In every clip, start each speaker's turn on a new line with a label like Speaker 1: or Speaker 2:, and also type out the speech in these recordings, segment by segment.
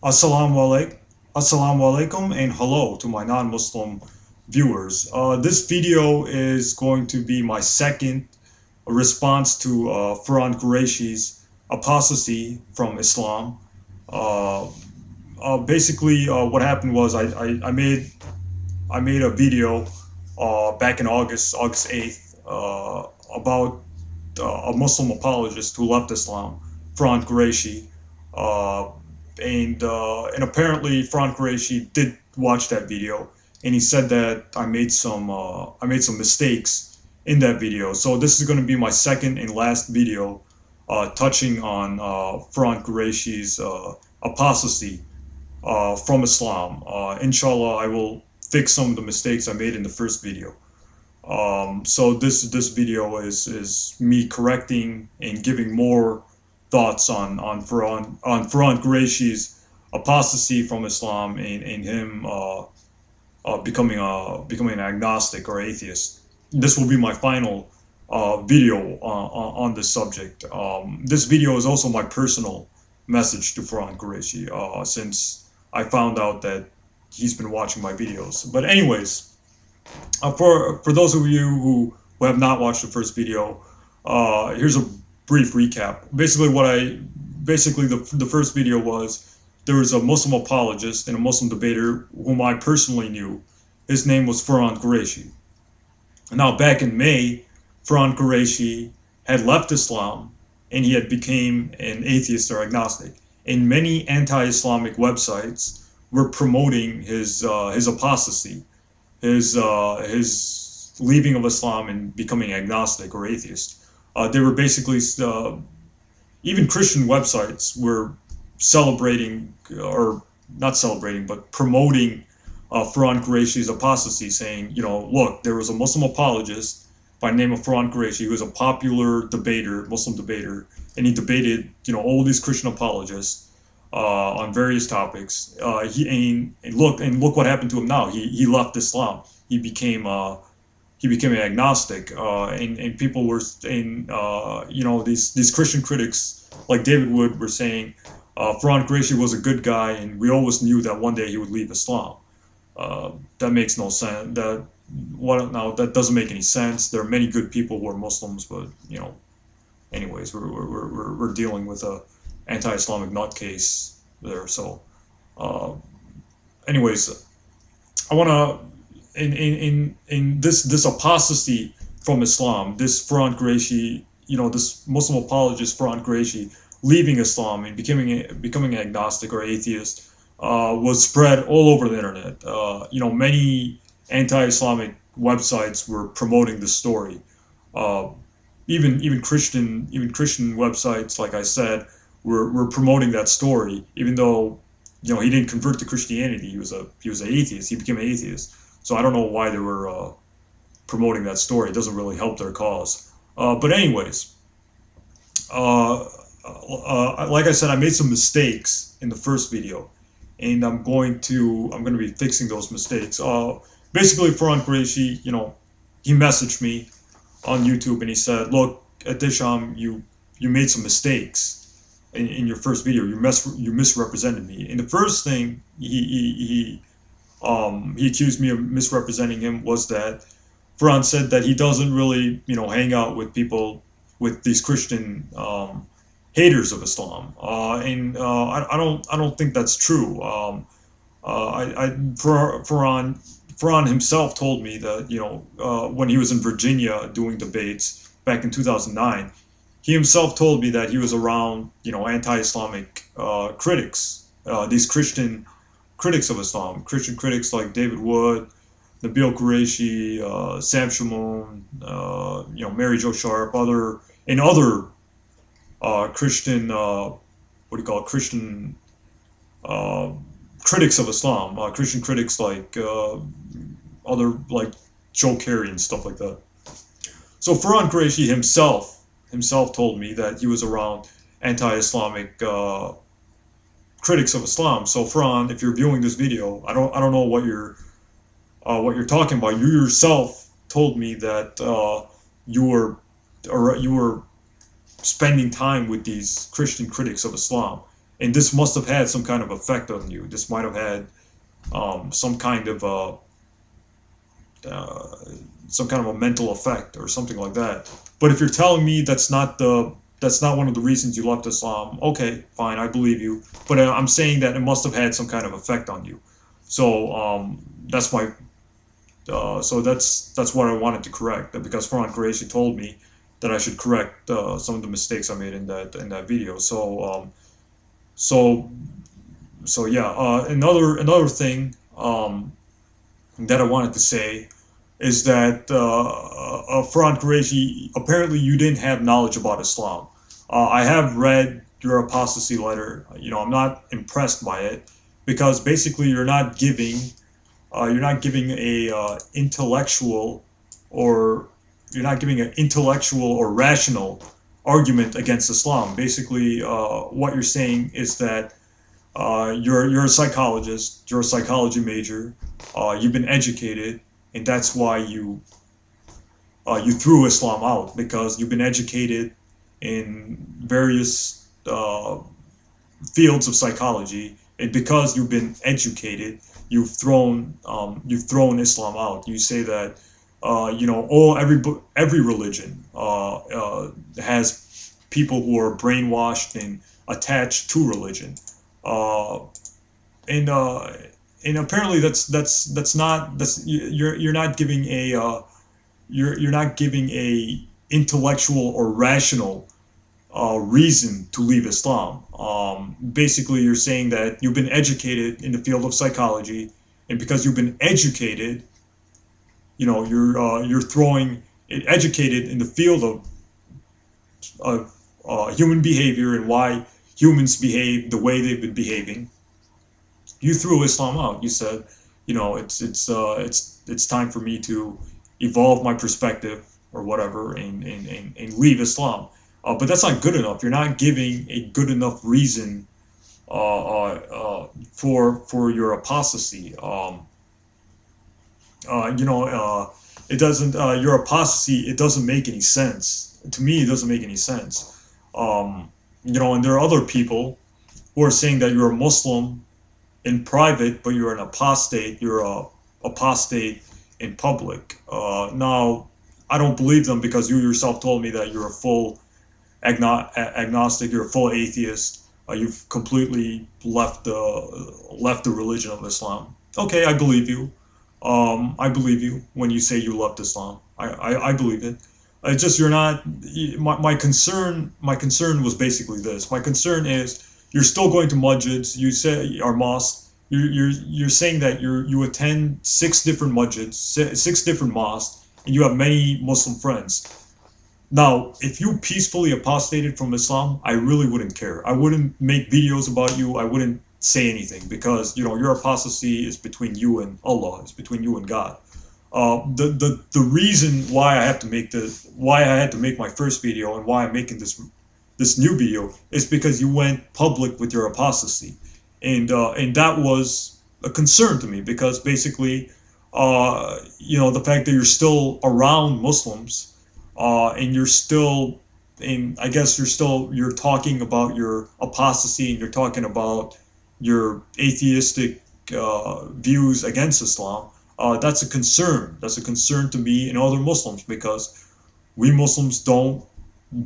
Speaker 1: Assalamu alaikum and hello to my non-Muslim viewers. This video is going to be my second response to Farhan Qureshi's apostasy from Islam. Uh, what happened was I made a video back in August 8th, about a Muslim apologist who left Islam, Farhan Qureshi. Uh, and apparently Farhan Qureshi did watch that video, and he said that I made some mistakes in that video. So this is going to be my second and last video touching on Farhan Qureshi's apostasy from Islam. Inshallah, I will fix some of the mistakes I made in the first video. So this video is me correcting and giving more thoughts on Farhan Qureshi's apostasy from Islam and him becoming an agnostic or atheist. This will be my final video on this subject. This video is also my personal message to Farhan Qureshi, since I found out that he's been watching my videos. But anyways, for those of you who have not watched the first video, here's a brief recap. Basically the first video was there was a Muslim apologist and a Muslim debater whom I personally knew. His name was Farhan Qureshi. Now back in May, Farhan Qureshi had left Islam and he had became an atheist or agnostic. And many anti-Islamic websites were promoting his apostasy, his leaving of Islam and becoming agnostic or atheist. They were basically even Christian websites were celebrating, or not celebrating, but promoting Farhan Qureshi's apostasy, saying, you know, look, there was a Muslim apologist by the name of Farhan Qureshi who was a popular debater, Muslim debater, and he debated, you know, all these Christian apologists on various topics. And look what happened to him now. He left Islam. He became an agnostic, and people were saying, you know, these Christian critics like David Wood were saying Farhan Qureshi was a good guy, and we always knew that one day he would leave Islam. That makes no sense. That doesn't make any sense. There are many good people who are Muslims, but you know, anyways, we're dealing with a anti-Islamic nutcase there. So, anyways, I want to in this apostasy from Islam, this Farhan Qureshi, you know, this Muslim apologist Farhan Qureshi leaving Islam and becoming an agnostic or atheist was spread all over the internet. You know, many anti-Islamic websites were promoting this story. Even Christian websites, like I said, were promoting that story, even though, you know, he didn't convert to Christianity. He was an atheist. He became an atheist. So I don't know why they were promoting that story. It doesn't really help their cause. But anyways, like I said, I made some mistakes in the first video, and I'm going to be fixing those mistakes. Basically, Farhan Qureshi, you know, he messaged me on YouTube and he said, "Look, Ehteshaam, you made some mistakes in your first video. You misrepresented me." And the first thing he accused me of misrepresenting him was that Farhan said that he doesn't really, you know, hang out with people, with these Christian haters of Islam, and I don't think that's true. Farhan himself told me that, you know, when he was in Virginia doing debates back in 2009, he himself told me that he was around, you know, anti-Islamic critics, these Christian critics of Islam, Christian critics like David Wood, Nabil Qureshi, Sam Shamoun, you know, Mary Jo Sharp, other Christian, Christian critics of Islam, Christian critics like like Joe Carey and stuff like that. So Farhan Qureshi himself told me that he was around anti-Islamic critics of Islam. So Farhan, if you're viewing this video, I don't know what you're talking about. You yourself told me that you were spending time with these Christian critics of Islam, and this must have had some kind of effect on you. This might have had some kind of a mental effect or something like that. But if you're telling me that's not one of the reasons you left Islam, okay, fine, I believe you. But I'm saying that it must have had some kind of effect on you. So that's my that's what I wanted to correct, because Farhan Qureshi told me that I should correct some of the mistakes I made in that video. So yeah. Another thing that I wanted to say is that Farhan Qureshi, apparently you didn't have knowledge about Islam. I have read your apostasy letter. I'm not impressed by it, because basically you're not giving a intellectual or rational argument against Islam. Basically, what you're saying is that you're a psychologist, you're a psychology major, you've been educated, and that's why you threw Islam out, because you've been educated in various fields of psychology, and because you've been educated, you've thrown Islam out. You say that every religion has people who are brainwashed and attached to religion, and apparently you're not giving a intellectual or rational reason to leave Islam. Basically, you're saying that you've been educated in the field of psychology, and because you've been educated, you're throwing it, educated in the field of human behavior and why humans behave the way they've been behaving. You threw Islam out. You said, it's time for me to evolve my perspective or whatever, and leave Islam. But that's not good enough. You're not giving a good enough reason for your apostasy. It doesn't. Your apostasy. It doesn't make any sense to me. It doesn't make any sense. And there are other people who are saying that you're a Muslim in private, but you're an apostate. You're a apostate in public. Now, I don't believe them, because you yourself told me that you're a full agnostic, you're a full atheist. You've completely left the religion of Islam. Okay, I believe you. I believe you when you say you left Islam. I believe it. It's just you're not. My concern was basically this. My concern is you're still going to masjids. You say our mosques. You're saying that you attend 6 different masjids, 6 different mosques, and you have many Muslim friends. Now, if you peacefully apostated from Islam, I really wouldn't care. I wouldn't make videos about you. I wouldn't say anything, because your apostasy is between you and Allah. It's between you and God. The reason why I had to make my first video, and why I'm making this new video, is because you went public with your apostasy, and that was a concern to me, because basically, the fact that you're still around Muslims. And you're still, you're talking about your apostasy, and you're talking about your atheistic views against Islam. That's a concern. That's a concern to me and other Muslims, because we Muslims don't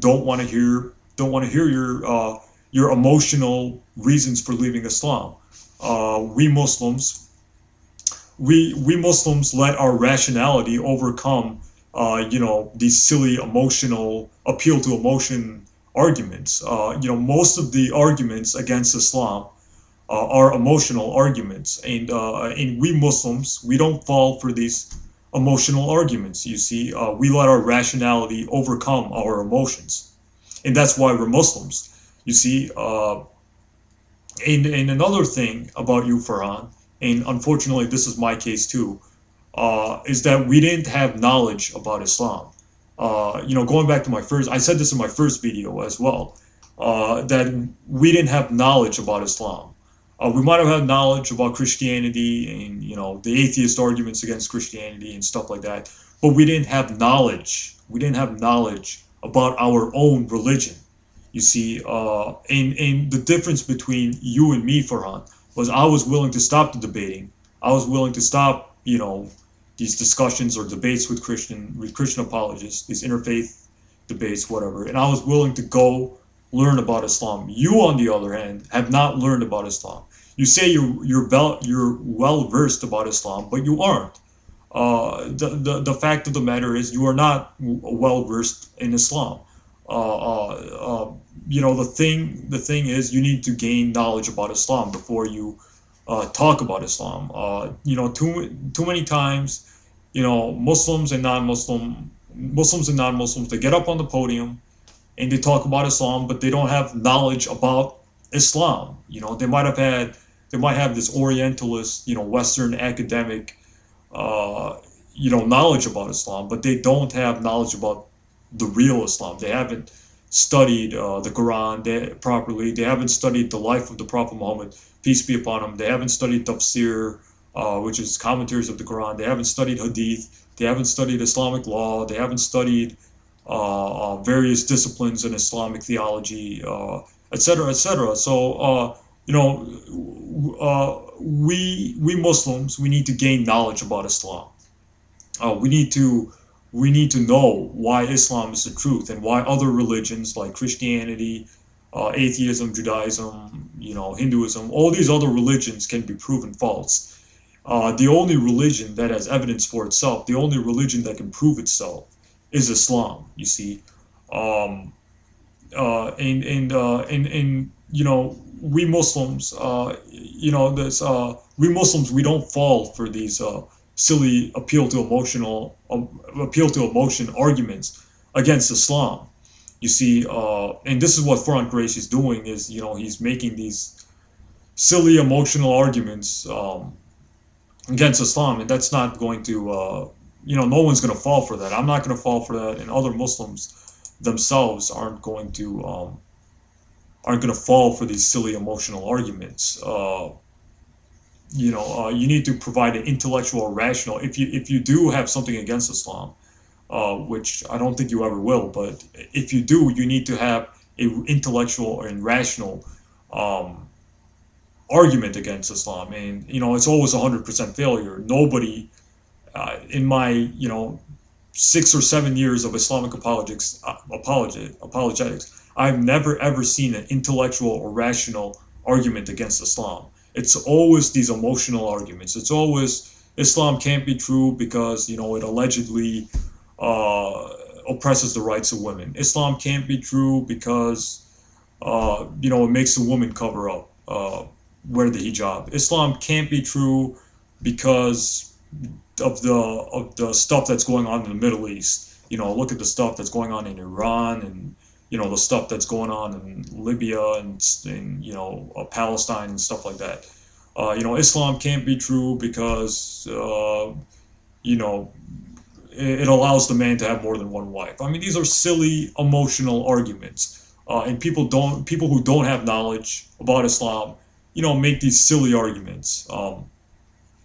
Speaker 1: want to hear your emotional reasons for leaving Islam. We Muslims let our rationality overcome these silly emotional appeal to emotion arguments. Most of the arguments against Islam are emotional arguments, and we Muslims, we don't fall for these emotional arguments. You see, we let our rationality overcome our emotions, and that's why we're Muslims. You see, and another thing about you, Farhan, and unfortunately this is my case too, is that we didn't have knowledge about Islam. Going back to I said this in my first video as well, that we didn't have knowledge about Islam. We might have had knowledge about Christianity and, the atheist arguments against Christianity and stuff like that, but we didn't have knowledge. We didn't have knowledge about our own religion. You see, and the difference between you and me, Farhan, was I was willing to stop the debating. I was willing to stop, these discussions or debates with Christian apologists, these interfaith debates, whatever. And I was willing to go learn about Islam. You, on the other hand, have not learned about Islam. You say you're well versed about Islam, but you aren't. The fact of the matter is you are not well versed in Islam. The thing is you need to gain knowledge about Islam before you talk about Islam. Too many times, Muslims and non-Muslims, they get up on the podium and they talk about Islam, but they don't have knowledge about Islam. They might have this Orientalist, Western academic, knowledge about Islam, but they don't have knowledge about the real Islam. They haven't studied the Quran properly. They haven't studied the life of the Prophet Muhammad, peace be upon him. They haven't studied tafsir, which is commentaries of the Quran. They haven't studied hadith. They haven't studied Islamic law. They haven't studied various disciplines in Islamic theology, etc., etc. So, we Muslims, we need to gain knowledge about Islam. We need to know why Islam is the truth and why other religions like Christianity, atheism, Judaism, Hinduism, all these other religions can be proven false. The only religion that has evidence for itself, the only religion that can prove itself, is Islam. You see, we Muslims, we Muslims, we don't fall for these silly appeal to emotion arguments against Islam. You see, and this is what Farhan Qureshi is doing, is he's making these silly emotional arguments against Islam, and that's not going to no one's going to fall for that. I'm not going to fall for that, and other Muslims themselves aren't going to fall for these silly emotional arguments. You need to provide an intellectual, rational. If you do have something against Islam, which I don't think you ever will, but if you do, you need to have a intellectual and rational argument against Islam. And it's always 100% failure. Nobody in my 6 or 7 years of Islamic apologetics, I've never ever seen an intellectual or rational argument against Islam. It's always these emotional arguments. It's always Islam can't be true because it allegedly oppresses the rights of women. Islam can't be true because it makes the woman cover up, wear the hijab. Islam can't be true because of the stuff that's going on in the Middle East. Look at the stuff that's going on in Iran, and the stuff that's going on in Libya and Palestine and stuff like that. Islam can't be true because it allows the man to have more than one wife. I mean, these are silly emotional arguments, and people who don't have knowledge about Islam, make these silly arguments,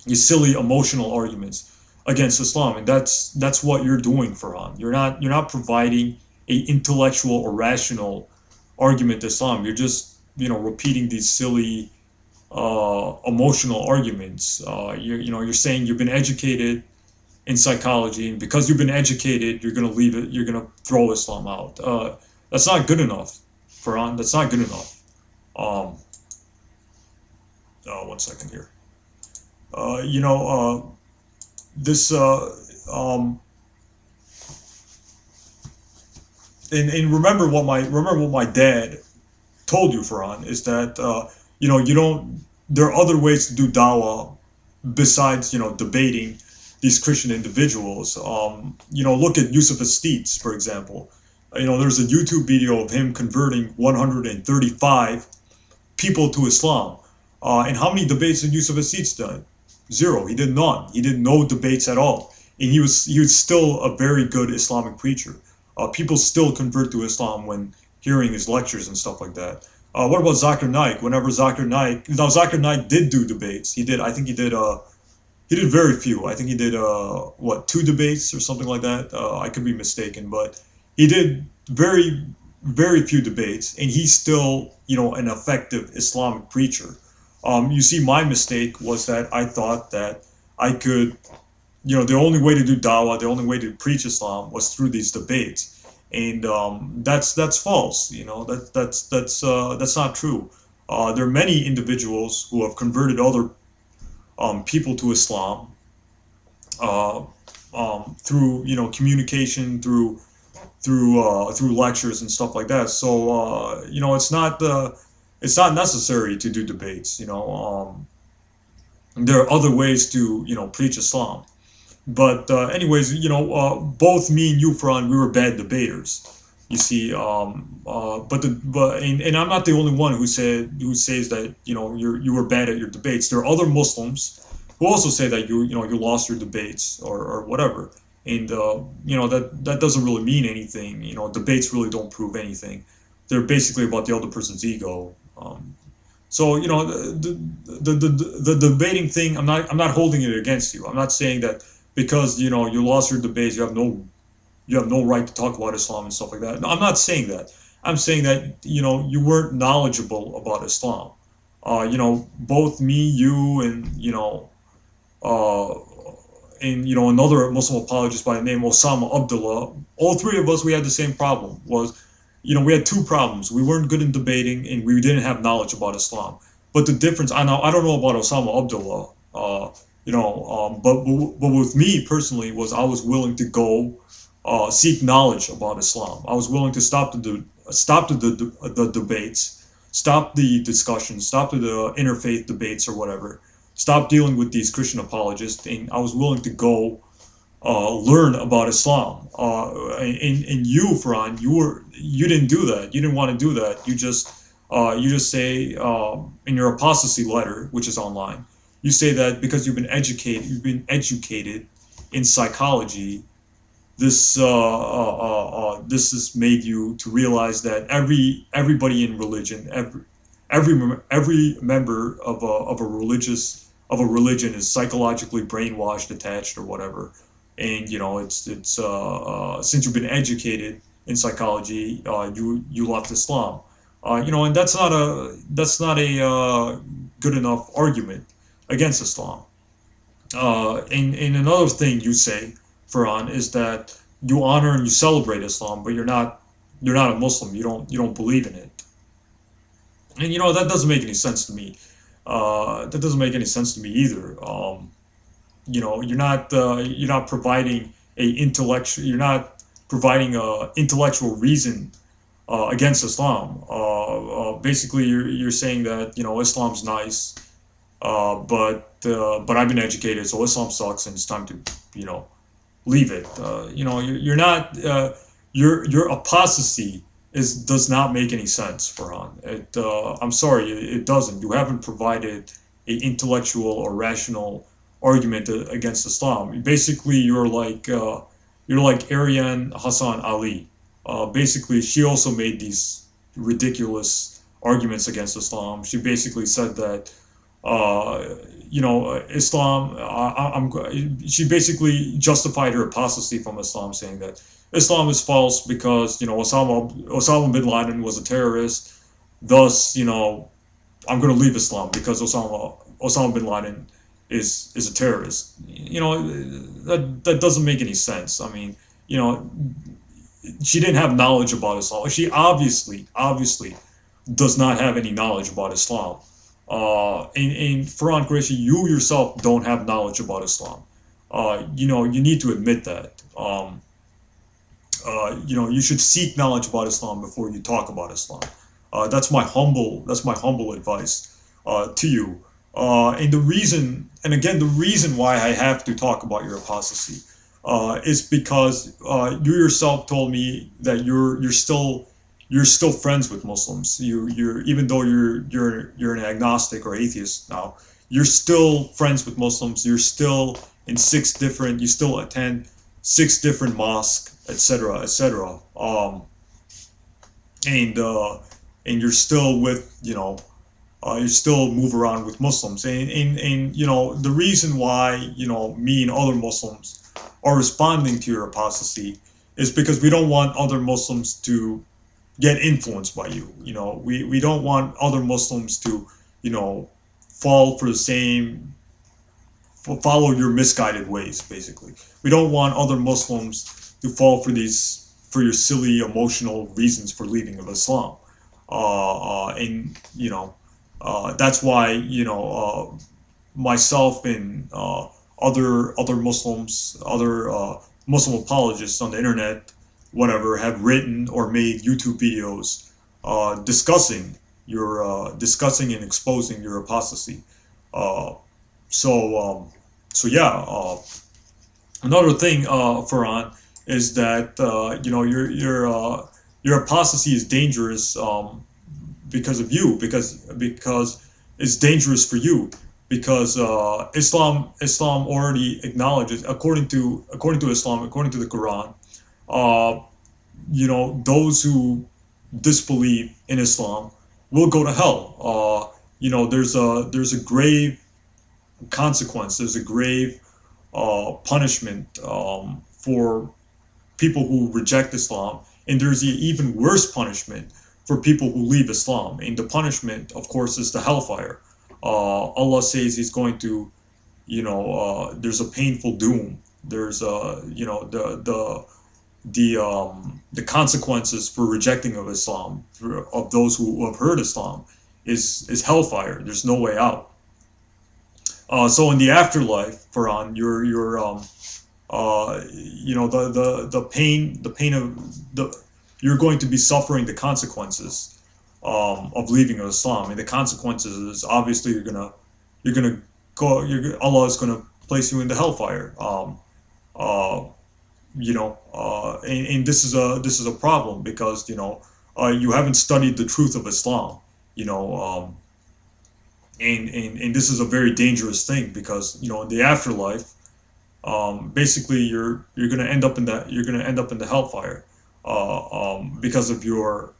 Speaker 1: these silly emotional arguments against Islam, and that's what you're doing, Farhan. You're not providing a intellectual or rational argument to Islam. You're just repeating these silly emotional arguments. You're saying you've been educated in psychology, and because you've been educated, you're gonna leave it. You're gonna throw Islam out. That's not good enough, Farhan. That's not good enough. One second here. This and remember what my dad told you, Farhan, is that there are other ways to do dawah besides debating these Christian individuals. Look at Yusuf Estates, for example. There's a YouTube video of him converting 135 people to Islam. And how many debates did Yusuf Estates done? 0. He did none. He did no debates at all. And he was still a very good Islamic preacher. People still convert to Islam when hearing his lectures and stuff like that. What about Zakir Naik? Zakir Naik did do debates. He did very few. I think he did 2 debates or something like that. I could be mistaken, but he did very, very few debates, and he's still, an effective Islamic preacher. You see, my mistake was that I thought that I could, the only way to do dawah, the only way to preach Islam was through these debates, and that's false. That's not true. There are many individuals who have converted other people to Islam uh, through communication, through lectures and stuff like that. So it's not necessary to do debates. There are other ways to preach Islam. But anyways, both me and you, Farhan, we were bad debaters. You see, and I'm not the only one who says that you were bad at your debates. There are other Muslims who also say that you lost your debates or whatever, and that doesn't really mean anything. Debates really don't prove anything. They're basically about the other person's ego. So the debating thing, I'm not holding it against you. I'm not saying that because you lost your debates, you have no right to talk about Islam and stuff like that. No, I'm not saying that. I'm saying that you weren't knowledgeable about Islam. Both me, you, and another Muslim apologist by the name Osama Abdullah. All three of us, we had the same problem. We had two problems. We weren't good in debating, and we didn't have knowledge about Islam. But the difference, I don't know about Osama Abdullah. But with me personally was I was willing to go seek knowledge about Islam. I was willing to stop the debates, stop the discussions, stop the interfaith debates or whatever, stop dealing with these Christian apologists, and I was willing to go learn about Islam. And you, Farhan, you didn't do that. You didn't want to do that. You just say in your apostasy letter, which is online, you say that because you've been educated in psychology, this has made you to realize that everybody in religion, every member of a religion is psychologically brainwashed, attached, or whatever. And it's since you've been educated in psychology, you left Islam. And that's not a good enough argument against Islam. And another thing you say, Farhan, is that you honor and you celebrate Islam, but you're not a Muslim. You don't believe in it. And that doesn't make any sense to me. That doesn't make any sense to me either. You're not providing a intellectual reason against Islam. Basically, you're saying that Islam's nice, but I've been educated, so Islam sucks, and it's time to leave it. You're not your apostasy does not make any sense, Farhan. I'm sorry, it doesn't. You haven't provided a intellectual or rational argument against Islam. Basically, you're like Ariane Hassan Ali. Basically, she also made these ridiculous arguments against Islam. She basically said that Islam. She basically justified her apostasy from Islam, saying that Islam is false because Osama bin Laden was a terrorist. Thus, I'm going to leave Islam because Osama bin Laden is a terrorist. That doesn't make any sense. I mean, she didn't have knowledge about Islam. She obviously does not have any knowledge about Islam. And Farhan Qureshi, you yourself don't have knowledge about Islam. You need to admit that. You should seek knowledge about Islam before you talk about Islam. That's my humble advice to you. And the reason why I have to talk about your apostasy is because you yourself told me that you're still friends with Muslims. You're even though you're an agnostic or atheist now, you're still friends with Muslims. You're still you still attend 6 different mosques, etc., etc. And you're still with you still move around with Muslims, and the reason why me and other Muslims are responding to your apostasy is because we don't want other Muslims to get influenced by you. You know, we don't want other Muslims to, you know, fall for the same, follow your misguided ways. Basically, we don't want other Muslims to fall for these, for your silly emotional reasons for leaving of Islam. And you know, that's why, you know, myself and other Muslims, other Muslim apologists on the internet, whatever, have written or made YouTube videos discussing your discussing and exposing your apostasy. Uh, so yeah. Another thing, Farhan, is that you know, your apostasy is dangerous because of you, because it's dangerous for you, because Islam already acknowledges, according to Islam, according to the Quran, uh, you know, those who disbelieve in Islam will go to hell. You know, there's a grave consequence. There's a grave punishment for people who reject Islam, and there's an even worse punishment for people who leave Islam. And the punishment, of course, is the hellfire. Allah says He's going to, you know, there's a painful doom. There's you know, the consequences for rejecting of Islam, of those who have heard Islam, is hellfire. There's no way out. So in the afterlife, Farhan, you know, the pain of you're going to be suffering the consequences of leaving Islam. And the consequences is, obviously, you're gonna go. Allah is gonna place you in the hellfire. You know, and this is a problem, because, you know, you haven't studied the truth of Islam. You know. And this is a very dangerous thing, because, you know, in the afterlife, basically you're gonna end up in the hellfire, because of your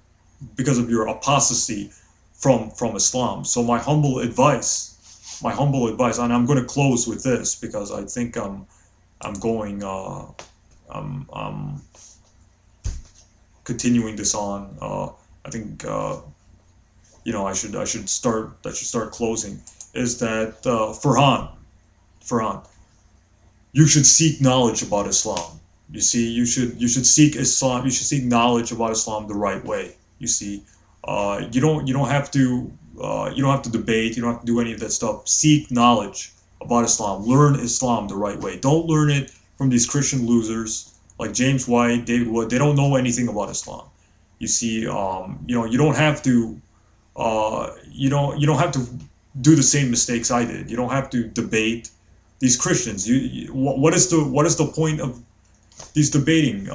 Speaker 1: apostasy from Islam. So my humble advice, and I'm going to close with this, because I think I'm continuing this on. I think. You know, I should start closing. Is that Farhan, you should seek knowledge about Islam. You see, you should seek Islam. You should seek knowledge about Islam the right way. You see, you don't have to debate. You don't have to do any of that stuff. Seek knowledge about Islam. Learn Islam the right way. Don't learn it from these Christian losers like James White, David Wood. They don't know anything about Islam. You see, you know, you don't have to. You don't have to do the same mistakes I did. You don't have to debate these Christians. What is the point of these debating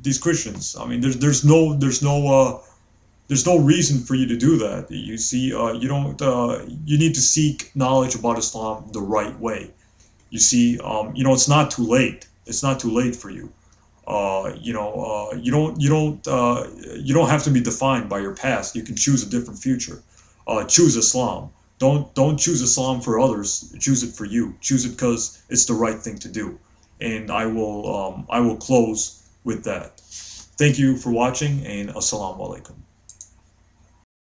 Speaker 1: these Christians? I mean, there's no reason for you to do that. You see, you don't. You need to seek knowledge about Islam the right way. You see, you know, it's not too late. It's not too late for you. You know, you don't have to be defined by your past. You can choose a different future. Choose Islam. Don't choose Islam for others. Choose it for you. Choose it because it's the right thing to do. And I will close with that. Thank you for watching, and assalamu alaikum.